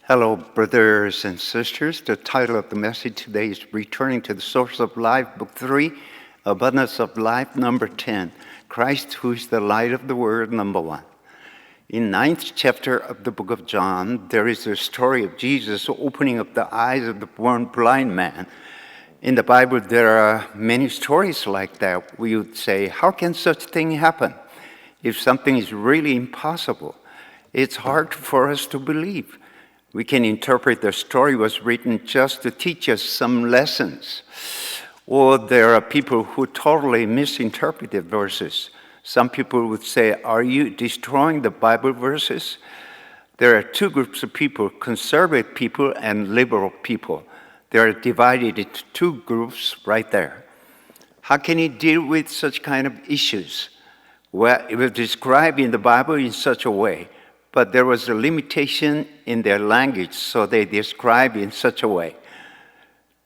Hello, brothers and sisters. The title of the message today is Returning to the Source of Life, Book 3, Abundance of Life, number 10. Christ, who is the light of the world, number 1. In 9th chapter of the book of John, there is a story of Jesus opening up the eyes of the born blind man. In the Bible, there are many stories like that. We would say, how can such thing happen? If something is really impossible, it's hard for us to believe. We can interpret the story was written just to teach us some lessons. Or there are people who totally misinterpreted verses. Some people would say, are you destroying the Bible verses? There are two groups of people, conservative people and liberal people. They are divided into two groups right there. How can you deal with such kind of issues? Well, it was described in the Bible in such a way, but there was a limitation in their language, so they described in such a way.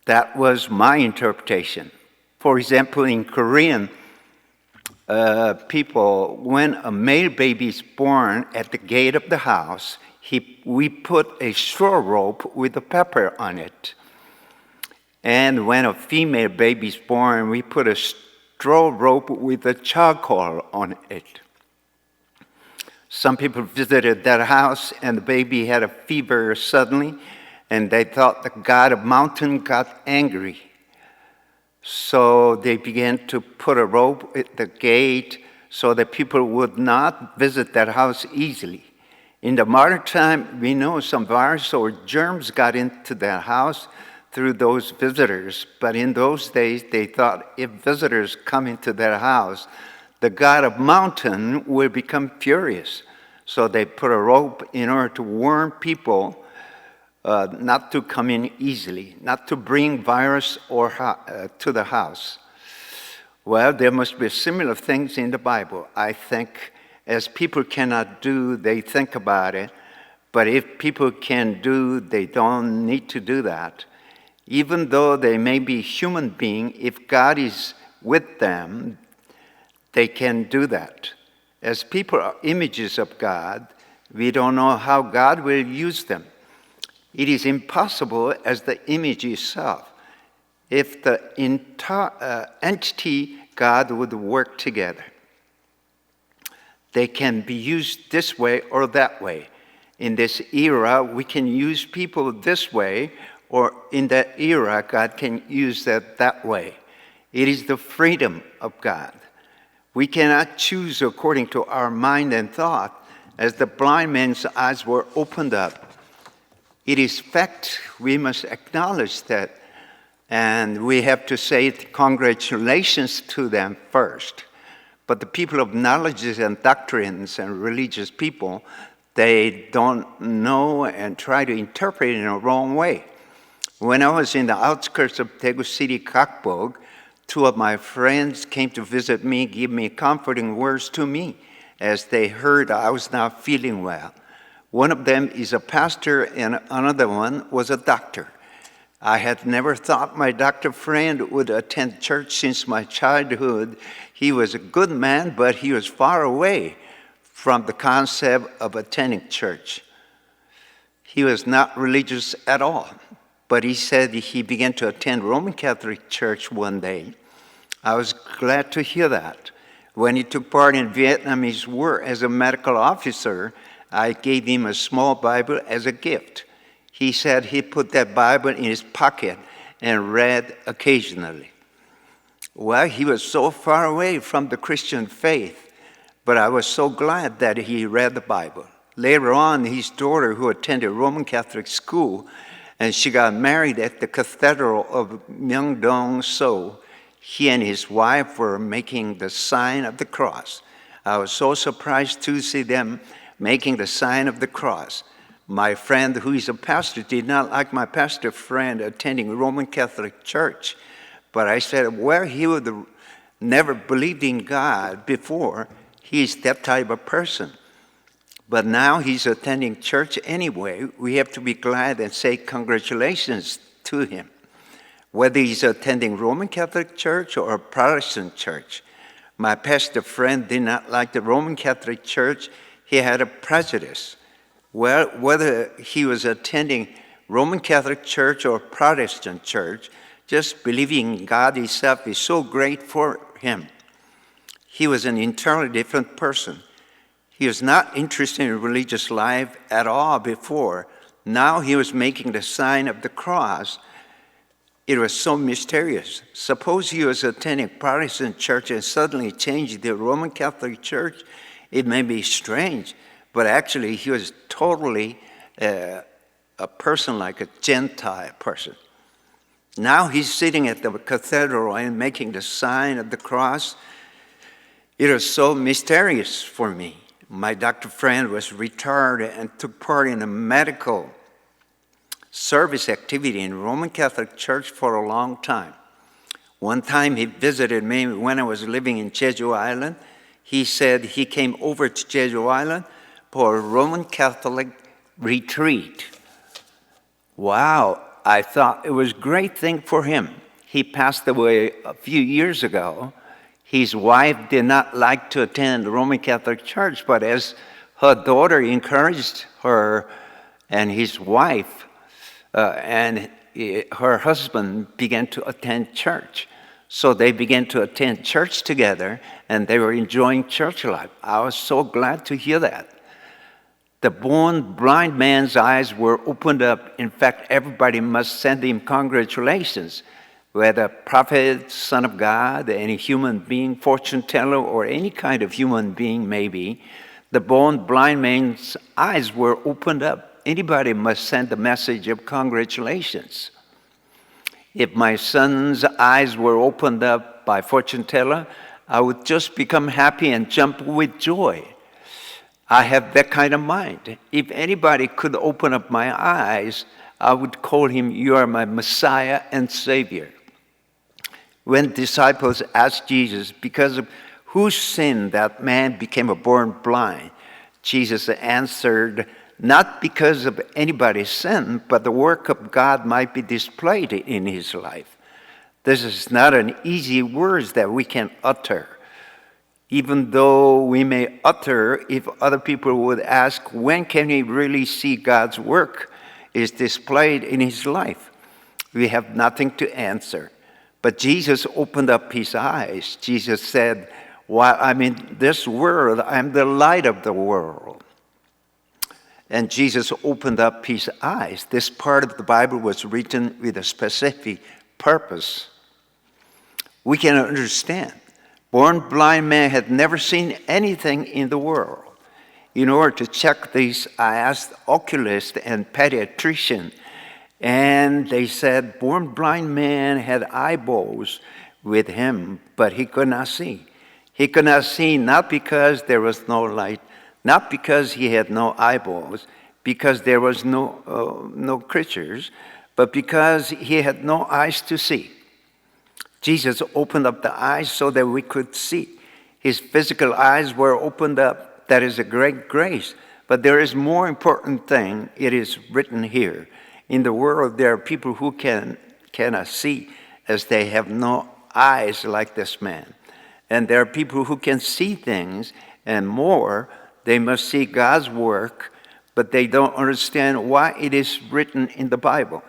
That was my interpretation. For example, in Korean people, when a male baby is born at the gate of the house, we put a straw rope with a pepper on it. And when a female baby is born, we put a straw rope with a charcoal on it. Some people visited that house and the baby had a fever suddenly, and they thought the god of mountain got angry. So they began to put a rope at the gate so that people would not visit that house easily. In the modern time, we know some virus or germs got into that house through those visitors, but in those days they thought if visitors come into their house, the god of mountain will become furious. So they put a rope in order to warn people not to come in easily, not to bring virus to the house. Well, there must be similar things in the Bible. I think as people cannot do, they think about it. But if people can do, they don't need to do that. Even though they may be human beings, if God is with them, they can do that. As people are images of God, we don't know how God will use them. It is impossible as the image itself. If the entire entity God would work together, they can be used this way or that way. In this era, we can use people this way, or in that era, God can use that way. It is the freedom of God. We cannot choose according to our mind and thought, as the blind man's eyes were opened up. It is fact, we must acknowledge that, and we have to say congratulations to them first. But the people of knowledge and doctrines and religious people, they don't know and try to interpret it in a wrong way. When I was in the outskirts of Daegu City, Gakbog, two of my friends came to visit me, give me comforting words to me as they heard I was not feeling well. One of them is a pastor and another one was a doctor. I had never thought my doctor friend would attend church since my childhood. He was a good man, but he was far away from the concept of attending church. He was not religious at all, but he said he began to attend Roman Catholic Church one day. I was glad to hear that. When he took part in Vietnamese war as a medical officer, I gave him a small Bible as a gift. He said he put that Bible in his pocket and read occasionally. Well, he was so far away from the Christian faith, but I was so glad that he read the Bible. Later on, his daughter, who attended Roman Catholic school, and she got married at the Cathedral of Myeongdong-so, he and his wife were making the sign of the cross. I was so surprised to see them making the sign of the cross. My friend, who is a pastor, did not like my pastor friend attending Roman Catholic Church. But I said, well, he would have never believed in God before. He is that type of person. But now he's attending church anyway. We have to be glad and say congratulations to him. Whether he's attending Roman Catholic Church or a Protestant church. My pastor friend did not like the Roman Catholic Church. He had a prejudice. Well, whether he was attending Roman Catholic Church or Protestant church, just believing in God himself is so great for him. He was an entirely different person. He was not interested in religious life at all before. Now he was making the sign of the cross. It was so mysterious. Suppose he was attending Protestant church and suddenly changed the Roman Catholic Church. It may be strange, but actually he was totally a person like a Gentile person. Now he's sitting at the cathedral and making the sign of the cross. It was so mysterious for me. My doctor friend was retired and took part in a medical service activity in Roman Catholic Church for a long time. One time he visited me when I was living in Jeju Island. He said he came over to Jeju Island for a Roman Catholic retreat. Wow, I thought it was a great thing for him. He passed away a few years ago. His wife did not like to attend the Roman Catholic Church, but as her daughter encouraged her and his wife and her husband began to attend church. So they began to attend church together, and they were enjoying church life. I was so glad to hear that. The born blind man's eyes were opened up. In fact, everybody must send him congratulations, whether prophet, son of God, any human being, fortune teller, or any kind of human being maybe. The born blind man's eyes were opened up. Anybody must send a message of congratulations. If my son's eyes were opened up by fortune teller, I would just become happy and jump with joy. I have that kind of mind. If anybody could open up my eyes, I would call him, "You are my Messiah and Savior." When disciples asked Jesus, because of whose sin that man became born blind, Jesus answered, not because of anybody's sin, but the work of God might be displayed in his life. This is not an easy word that we can utter. Even though we may utter, if other people would ask, when can we really see God's work is displayed in his life? We have nothing to answer. But Jesus opened up his eyes. Jesus said, while I'm in this world, I'm the light of the world. And Jesus opened up his eyes. This part of the Bible was written with a specific purpose. We can understand. Born blind man had never seen anything in the world. In order to check this, I asked oculist and pediatrician, and they said born blind man had eyeballs with him, but he could not see. He could not see not because there was no light, not because he had no eyeballs, because there was no creatures, but because he had no eyes to see. Jesus opened up the eyes so that we could see. His physical eyes were opened up. That is a great grace. But there is more important thing. It is written here. In the world, there are people who cannot see as they have no eyes like this man. And there are people who can see things and more. They must see God's work, but they don't understand why it is written in the Bible.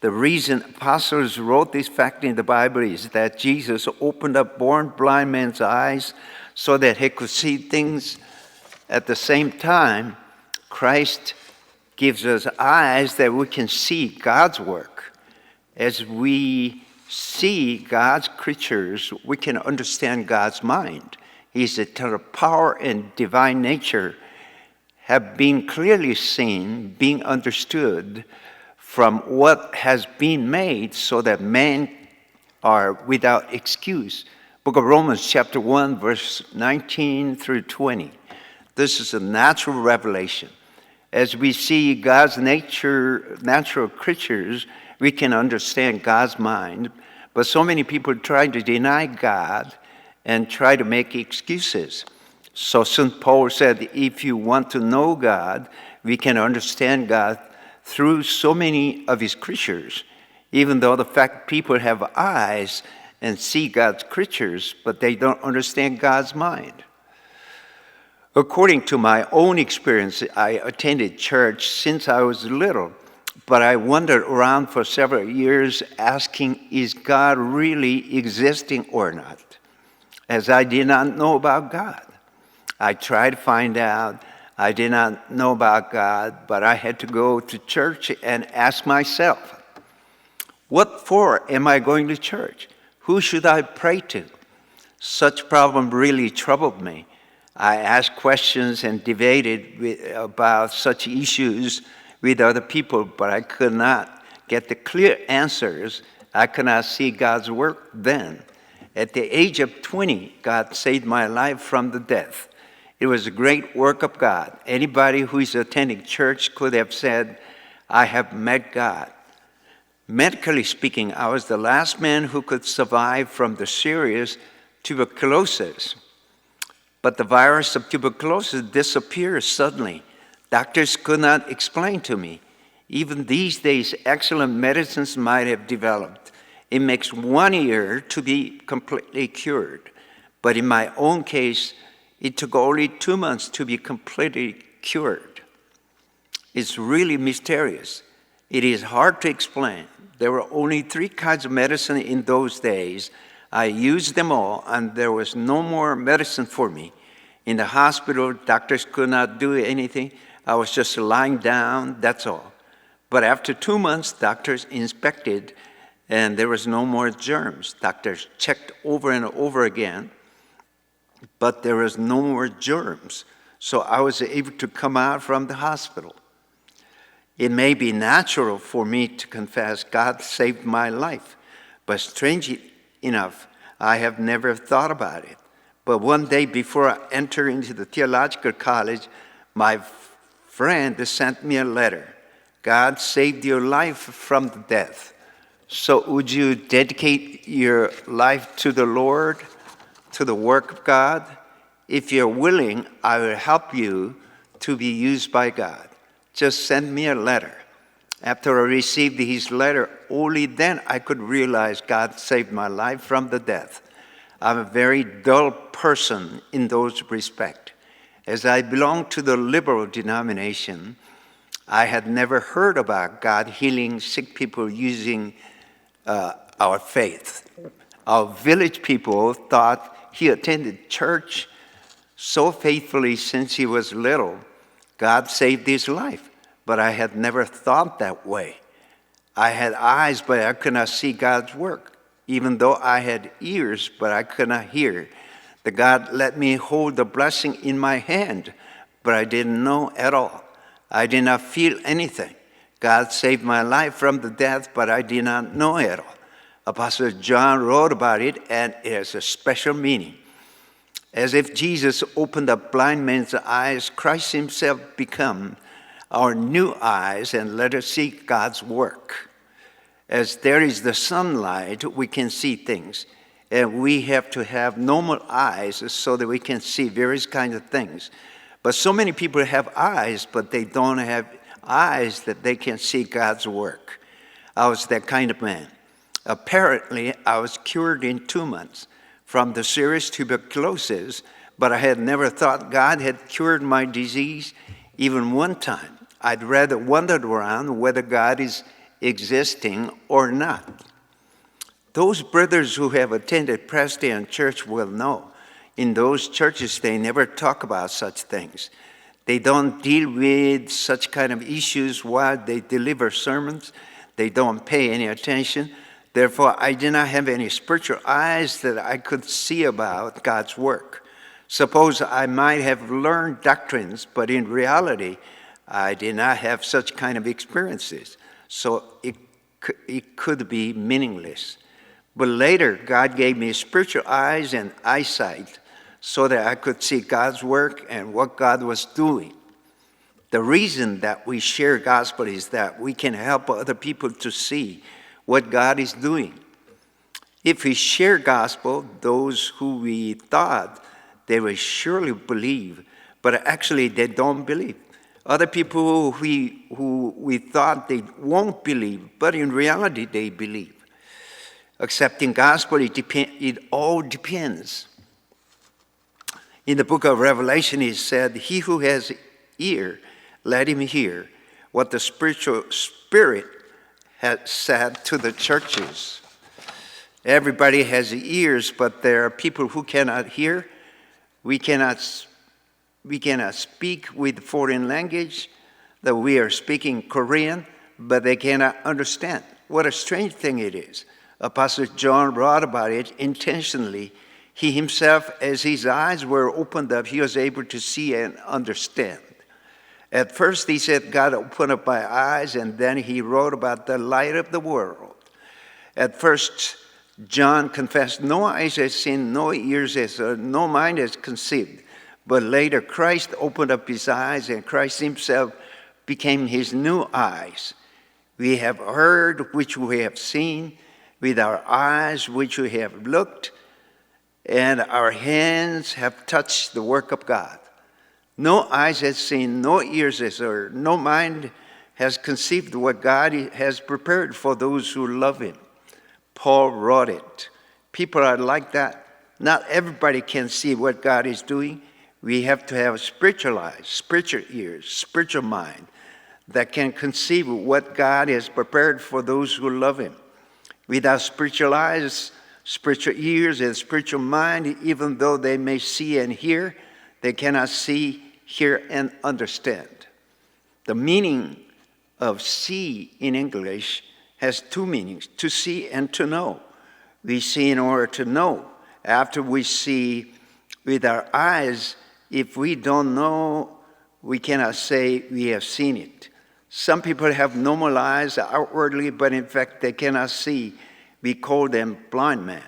The reason apostles wrote this fact in the Bible is that Jesus opened up born blind man's eyes so that he could see things. At the same time, Christ gives us eyes that we can see God's work. As we see God's creatures, we can understand God's mind. His eternal power and divine nature have been clearly seen, being understood from what has been made so that men are without excuse. Book of Romans chapter 1, verse 19 through 20. This is a natural revelation. As we see God's nature, natural creatures, we can understand God's mind. But so many people try to deny God and try to make excuses. So St. Paul said, if you want to know God, we can understand God through so many of his creatures, even though the fact people have eyes and see God's creatures, but they don't understand God's mind. According to my own experience, I attended church since I was little, but I wandered around for several years asking, is God really existing or not? As I did not know about God. I tried to find out. I did not know about God, but I had to go to church and ask myself, what for am I going to church? Who should I pray to? Such problem really troubled me. I asked questions and debated about such issues with other people, but I could not get the clear answers. I could not see God's work then. At the age of 20, God saved my life from the death. It was a great work of God. Anybody who is attending church could have said, I have met God. Medically speaking, I was the last man who could survive from the serious tuberculosis. But the virus of tuberculosis disappeared suddenly. Doctors could not explain to me. Even these days, excellent medicines might have developed. It makes 1 year to be completely cured. But in my own case, it took only 2 months to be completely cured. It's really mysterious. It is hard to explain. There were only 3 kinds of medicine in those days. I used them all, and there was no more medicine for me. In the hospital, doctors could not do anything. I was just lying down, that's all. But after 2 months, doctors inspected, and there was no more germs. Doctors checked over and over again, but there was no more germs. So I was able to come out from the hospital. It may be natural for me to confess God saved my life, but strangely enough, I have never thought about it. But one day before I entered into the theological college, my friend sent me a letter. God saved your life from the death. So would you dedicate your life to the Lord, to the work of God? If you're willing, I will help you to be used by God. Just send me a letter. After I received his letter, only then I could realize God saved my life from the death. I'm a very dull person in those respects. As I belong to the liberal denomination, I had never heard about God healing sick people using our faith. Our village people thought he attended church so faithfully since he was little. God saved his life, but I had never thought that way. I had eyes, but I could not see God's work. Even though I had ears, but I could not hear. The God let me hold the blessing in my hand, but I didn't know at all. I did not feel anything. God saved my life from the death, but I did not know at all. Apostle John wrote about it, and it has a special meaning. As if Jesus opened up blind man's eyes, Christ himself became our new eyes and let us see God's work. As there is the sunlight, we can see things. And we have to have normal eyes so that we can see various kinds of things. But so many people have eyes, but they don't have eyes that they can see God's work. I was that kind of man. Apparently, I was cured in 2 months from the serious tuberculosis, but I had never thought God had cured my disease even one time. I'd rather wondered around whether God is existing or not. Those brothers who have attended Presbyterian church will know. In those churches, they never talk about such things. They don't deal with such kind of issues while they deliver sermons. They don't pay any attention. Therefore, I did not have any spiritual eyes that I could see about God's work. Suppose I might have learned doctrines, but in reality, I did not have such kind of experiences. So it could be meaningless. But later, God gave me spiritual eyes and eyesight so that I could see God's work and what God was doing. The reason that we share gospel is that we can help other people to see what God is doing. If we share gospel, those who we thought they will surely believe, but actually they don't believe. Other people who we thought they won't believe, but in reality they believe. Accepting gospel, it all depends. In the book of Revelation, he said, "He who has ear, let him hear what the spiritual spirit has said to the churches." Everybody has ears, but there are people who cannot hear. We cannot speak with foreign language, that we are speaking Korean, but they cannot understand. What a strange thing it is. Apostle John wrote about it intentionally. He himself, as his eyes were opened up, he was able to see and understand. At first he said, "God opened up my eyes," and then he wrote about the light of the world. At first, John confessed, "No eyes has seen, no ears has heard, no mind has conceived." But later, Christ opened up his eyes, and Christ himself became his new eyes. "We have heard, which we have seen, with our eyes, which we have looked, and our hands have touched the work of God." No eyes has seen, no ears has heard, no mind has conceived what God has prepared for those who love him. Paul wrote it. People are like that. Not everybody can see what God is doing. We have to have spiritual eyes, spiritual ears, spiritual mind that can conceive what God has prepared for those who love him. Without spiritual eyes, spiritual ears, and spiritual mind, even though they may see and hear, they cannot see, hear, and understand. The meaning of see in English has two meanings: to see and to know. We see in order to know. After we see with our eyes, if we don't know, we cannot say we have seen it. Some people have normal eyes outwardly, but in fact they cannot see. We call them blind men.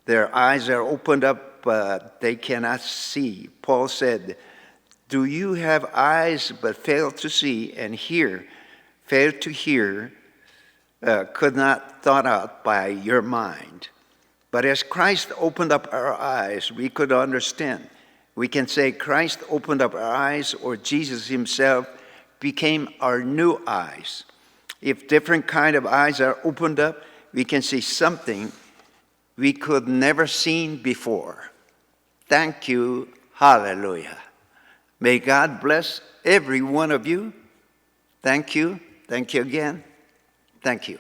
Their eyes are opened up, but they cannot see. Paul said, "Do you have eyes but fail to see, and fail to hear, could not thought out by your mind?" But as Christ opened up our eyes, we could understand. We can say Christ opened up our eyes, or Jesus himself became our new eyes. If different kind of eyes are opened up, we can see something we could never seen before. Thank you. Hallelujah. May God bless every one of you. Thank you. Thank you again. Thank you.